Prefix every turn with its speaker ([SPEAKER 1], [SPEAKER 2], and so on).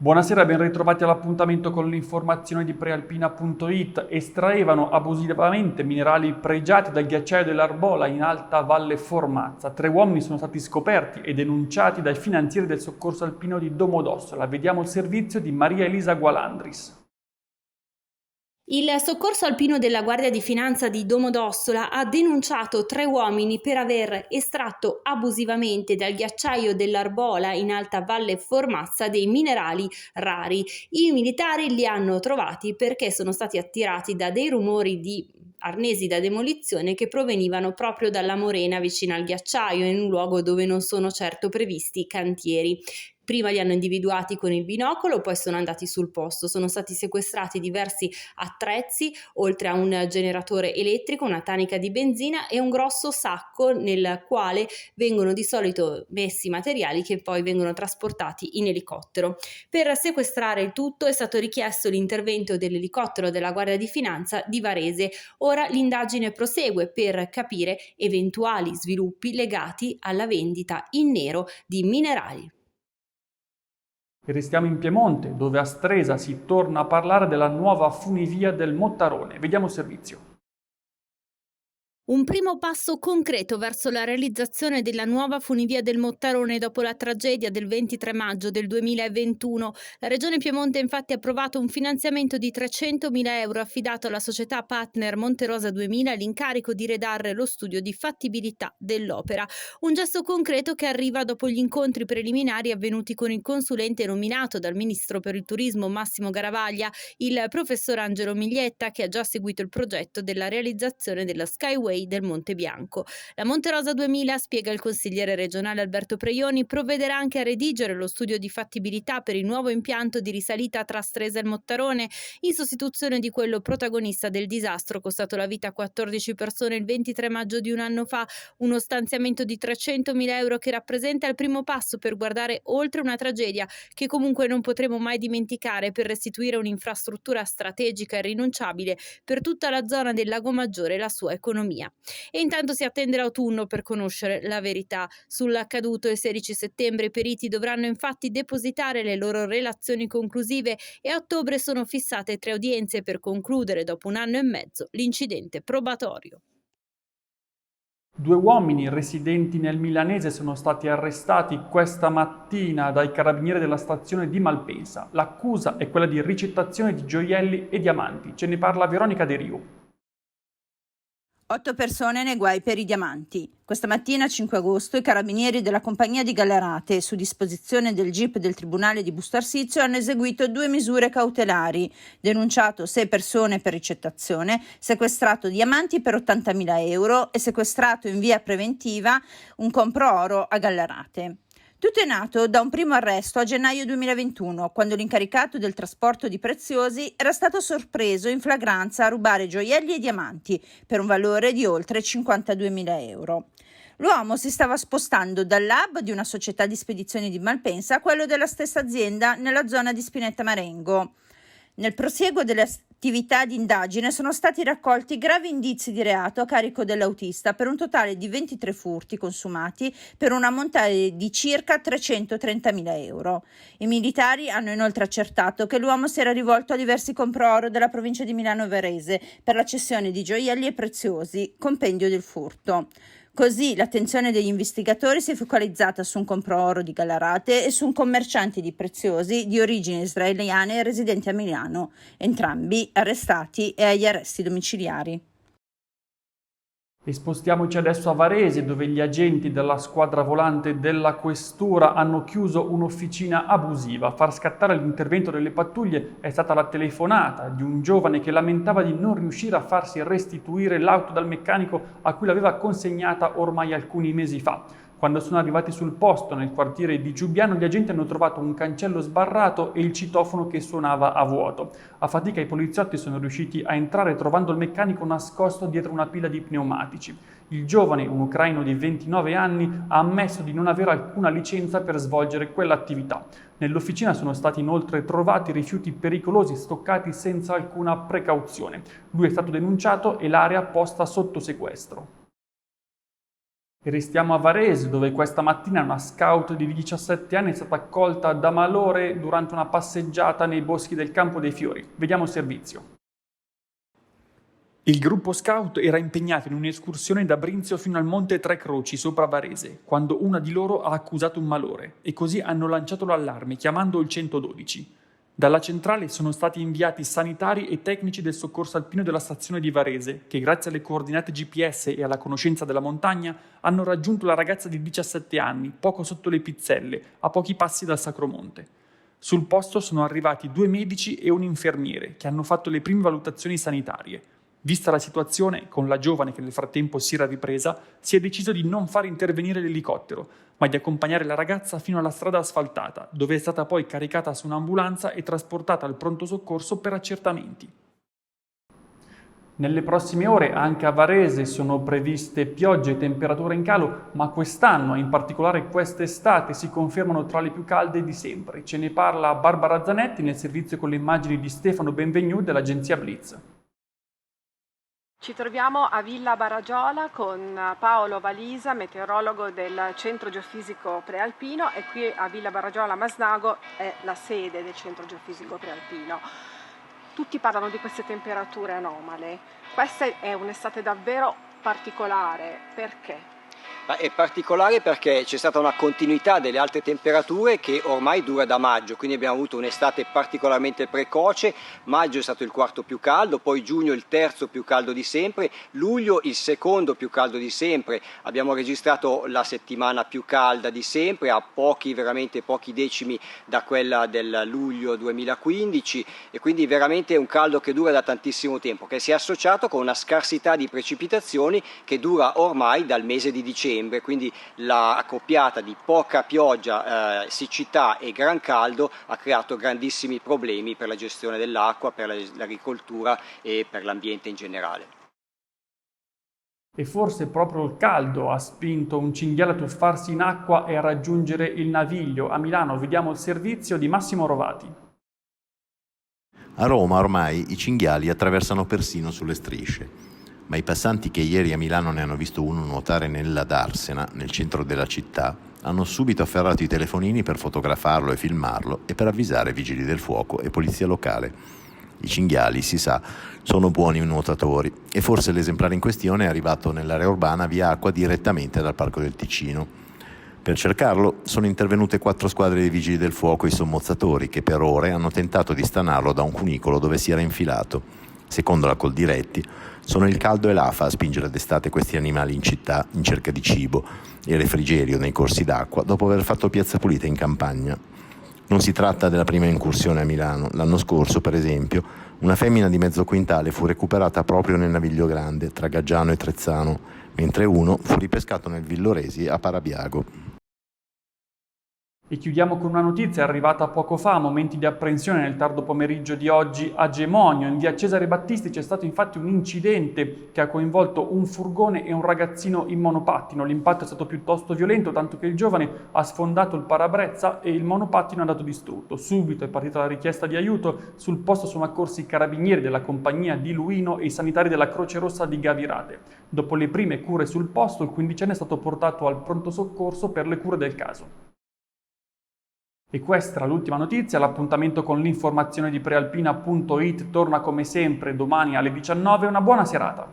[SPEAKER 1] Buonasera, ben ritrovati all'appuntamento con l'informazione di prealpina.it. Estraevano abusivamente minerali pregiati dal ghiacciaio dell'Arbola in Alta Valle Formazza. 3 uomini sono stati scoperti e denunciati dai finanzieri del soccorso alpino di Domodossola. Vediamo il servizio di Maria Elisa Gualandris.
[SPEAKER 2] Il soccorso alpino della Guardia di Finanza di Domodossola ha denunciato 3 uomini per aver estratto abusivamente dal ghiacciaio dell'Arbola in Alta Valle Formazza dei minerali rari. I militari li hanno trovati perché sono stati attirati da dei rumori di arnesi da demolizione che provenivano proprio dalla morena vicino al ghiacciaio, in un luogo dove non sono certo previsti cantieri. Prima li hanno individuati con il binocolo, poi sono andati sul posto. Sono stati sequestrati diversi attrezzi, oltre a un generatore elettrico, una tanica di benzina e un grosso sacco nel quale vengono di solito messi materiali che poi vengono trasportati in elicottero. Per sequestrare il tutto è stato richiesto l'intervento dell'elicottero della Guardia di Finanza di Varese. Ora l'indagine prosegue per capire eventuali sviluppi legati alla vendita in nero di minerali.
[SPEAKER 1] E restiamo in Piemonte, dove a Stresa si torna a parlare della nuova funivia del Mottarone. Vediamo il servizio.
[SPEAKER 2] Un primo passo concreto verso la realizzazione della nuova funivia del Mottarone dopo la tragedia del 23 maggio del 2021. La Regione Piemonte infatti ha approvato un finanziamento di 300.000 euro affidato alla società partner Monterosa 2000 all'incarico di redarre lo studio di fattibilità dell'opera. Un gesto concreto che arriva dopo gli incontri preliminari avvenuti con il consulente nominato dal Ministro per il Turismo Massimo Garavaglia, il professor Angelo Miglietta, che ha già seguito il progetto della realizzazione della Skyway del Monte Bianco. La Monterosa 2000, spiega il consigliere regionale Alberto Preioni, provvederà anche a redigere lo studio di fattibilità per il nuovo impianto di risalita tra Stresa e Mottarone, in sostituzione di quello protagonista del disastro costato la vita a 14 persone il 23 maggio di un anno fa. Uno stanziamento di 300.000 euro che rappresenta il primo passo per guardare oltre una tragedia che comunque non potremo mai dimenticare, per restituire un'infrastruttura strategica e irrinunciabile per tutta la zona del Lago Maggiore e la sua economia. E intanto si attende l'autunno per conoscere la verità sull'accaduto. Il 16 settembre i periti dovranno infatti depositare le loro relazioni conclusive e a ottobre sono fissate 3 udienze per concludere dopo 1 anno e mezzo l'incidente probatorio.
[SPEAKER 1] 2 uomini residenti nel Milanese sono stati arrestati questa mattina dai carabinieri della stazione di Malpensa. L'accusa è quella di ricettazione di gioielli e diamanti. Ce ne parla Veronica De Riu.
[SPEAKER 3] 8 persone nei guai per i diamanti. Questa mattina, 5 agosto, i carabinieri della compagnia di Gallarate, su disposizione del GIP del Tribunale di Busto Arsizio, hanno eseguito 2 misure cautelari: denunciato 6 persone per ricettazione, sequestrato diamanti per 80.000 euro e sequestrato in via preventiva un compro oro a Gallarate. Tutto è nato da un primo arresto a gennaio 2021, quando l'incaricato del trasporto di preziosi era stato sorpreso in flagranza a rubare gioielli e diamanti per un valore di oltre 52.000 euro. L'uomo si stava spostando dall'hub di una società di spedizioni di Malpensa a quello della stessa azienda nella zona di Spinetta Marengo. Nel prosieguo delle attività di indagine sono stati raccolti gravi indizi di reato a carico dell'autista per un totale di 23 furti consumati per un ammontare di circa 330.000 euro. I militari hanno inoltre accertato che l'uomo si era rivolto a diversi compro-oro della provincia di Milano Varese per la cessione di gioielli e preziosi, compendio del furto. Così l'attenzione degli investigatori si è focalizzata su un compro-oro di Gallarate e su un commerciante di preziosi di origini israeliane residenti a Milano, entrambi arrestati e agli arresti domiciliari.
[SPEAKER 1] E spostiamoci adesso a Varese, dove gli agenti della squadra volante della questura hanno chiuso un'officina abusiva. A far scattare l'intervento delle pattuglie è stata la telefonata di un giovane che lamentava di non riuscire a farsi restituire l'auto dal meccanico a cui l'aveva consegnata ormai alcuni mesi fa. Quando sono arrivati sul posto, nel quartiere di Giubiano, gli agenti hanno trovato un cancello sbarrato e il citofono che suonava a vuoto. A fatica i poliziotti sono riusciti a entrare trovando il meccanico nascosto dietro una pila di pneumatici. Il giovane, un ucraino di 29 anni, ha ammesso di non avere alcuna licenza per svolgere quell'attività. Nell'officina sono stati inoltre trovati rifiuti pericolosi stoccati senza alcuna precauzione. Lui è stato denunciato e l'area posta sotto sequestro. E restiamo a Varese, dove questa mattina una scout di 17 anni è stata accolta da malore durante una passeggiata nei boschi del Campo dei Fiori. Vediamo il servizio. Il gruppo scout era impegnato in un'escursione da Brinzio fino al Monte Tre Croci sopra Varese, quando una di loro ha accusato un malore e così hanno lanciato l'allarme chiamando il 112. Dalla centrale sono stati inviati sanitari e tecnici del soccorso alpino della stazione di Varese, che grazie alle coordinate GPS e alla conoscenza della montagna hanno raggiunto la ragazza di 17 anni, poco sotto le Pizzelle, a pochi passi dal Sacromonte. Sul posto sono arrivati 2 medici e un infermiere, che hanno fatto le prime valutazioni sanitarie. Vista la situazione, con la giovane che nel frattempo si era ripresa, si è deciso di non far intervenire l'elicottero, ma di accompagnare la ragazza fino alla strada asfaltata, dove è stata poi caricata su un'ambulanza e trasportata al pronto soccorso per accertamenti. Nelle prossime ore anche a Varese sono previste piogge e temperature in calo, ma quest'anno, in particolare quest'estate, si confermano tra le più calde di sempre. Ce ne parla Barbara Zanetti nel servizio con le immagini di Stefano Benvenu dell'agenzia Blitz.
[SPEAKER 4] Ci troviamo a Villa Baragiola con Paolo Valisa, meteorologo del Centro Geofisico Prealpino, e qui a Villa Baragiola Masnago è la sede del Centro Geofisico Prealpino. Tutti parlano di queste temperature anomale. Questa è un'estate davvero particolare. Perché?
[SPEAKER 5] È particolare perché c'è stata una continuità delle alte temperature che ormai dura da maggio, quindi abbiamo avuto un'estate particolarmente precoce. Maggio è stato il quarto più caldo, poi giugno il terzo più caldo di sempre, luglio il secondo più caldo di sempre, abbiamo registrato la settimana più calda di sempre, a veramente pochi decimi da quella del luglio 2015, e quindi veramente un caldo che dura da tantissimo tempo, che si è associato con una scarsità di precipitazioni che dura ormai dal mese di dicembre. Quindi la accoppiata di poca pioggia, siccità e gran caldo ha creato grandissimi problemi per la gestione dell'acqua, per l'agricoltura e per l'ambiente in generale.
[SPEAKER 1] E forse proprio il caldo ha spinto un cinghiale a tuffarsi in acqua e a raggiungere il Naviglio. A Milano vediamo il servizio di Massimo Rovati.
[SPEAKER 6] A Roma ormai i cinghiali attraversano persino sulle strisce. Ma i passanti che ieri a Milano ne hanno visto uno nuotare nella Darsena, nel centro della città, hanno subito afferrato i telefonini per fotografarlo e filmarlo e per avvisare vigili del fuoco e polizia locale. I cinghiali, si sa, sono buoni nuotatori e forse l'esemplare in questione è arrivato nell'area urbana via acqua direttamente dal Parco del Ticino. Per cercarlo sono intervenute 4 squadre di vigili del fuoco e i sommozzatori che per ore hanno tentato di stanarlo da un cunicolo dove si era infilato. Secondo la Coldiretti, sono il caldo e l'afa a spingere d'estate questi animali in città in cerca di cibo e refrigerio nei corsi d'acqua dopo aver fatto piazza pulita in campagna. Non si tratta della prima incursione a Milano. L'anno scorso, per esempio, una femmina di mezzo quintale fu recuperata proprio nel Naviglio Grande, tra Gaggiano e Trezzano, mentre uno fu ripescato nel Villoresi a Parabiago.
[SPEAKER 1] E chiudiamo con una notizia arrivata poco fa, momenti di apprensione nel tardo pomeriggio di oggi a Gemonio. In via Cesare Battisti c'è stato infatti un incidente che ha coinvolto un furgone e un ragazzino in monopattino. L'impatto è stato piuttosto violento, tanto che il giovane ha sfondato il parabrezza e il monopattino è andato distrutto. Subito è partita la richiesta di aiuto, sul posto sono accorsi i carabinieri della compagnia di Luino e i sanitari della Croce Rossa di Gavirate. Dopo le prime cure sul posto, il quindicenne è stato portato al pronto soccorso per le cure del caso. E questa era l'ultima notizia. L'appuntamento con l'informazione di prealpina.it torna come sempre domani alle 19. Una buona serata.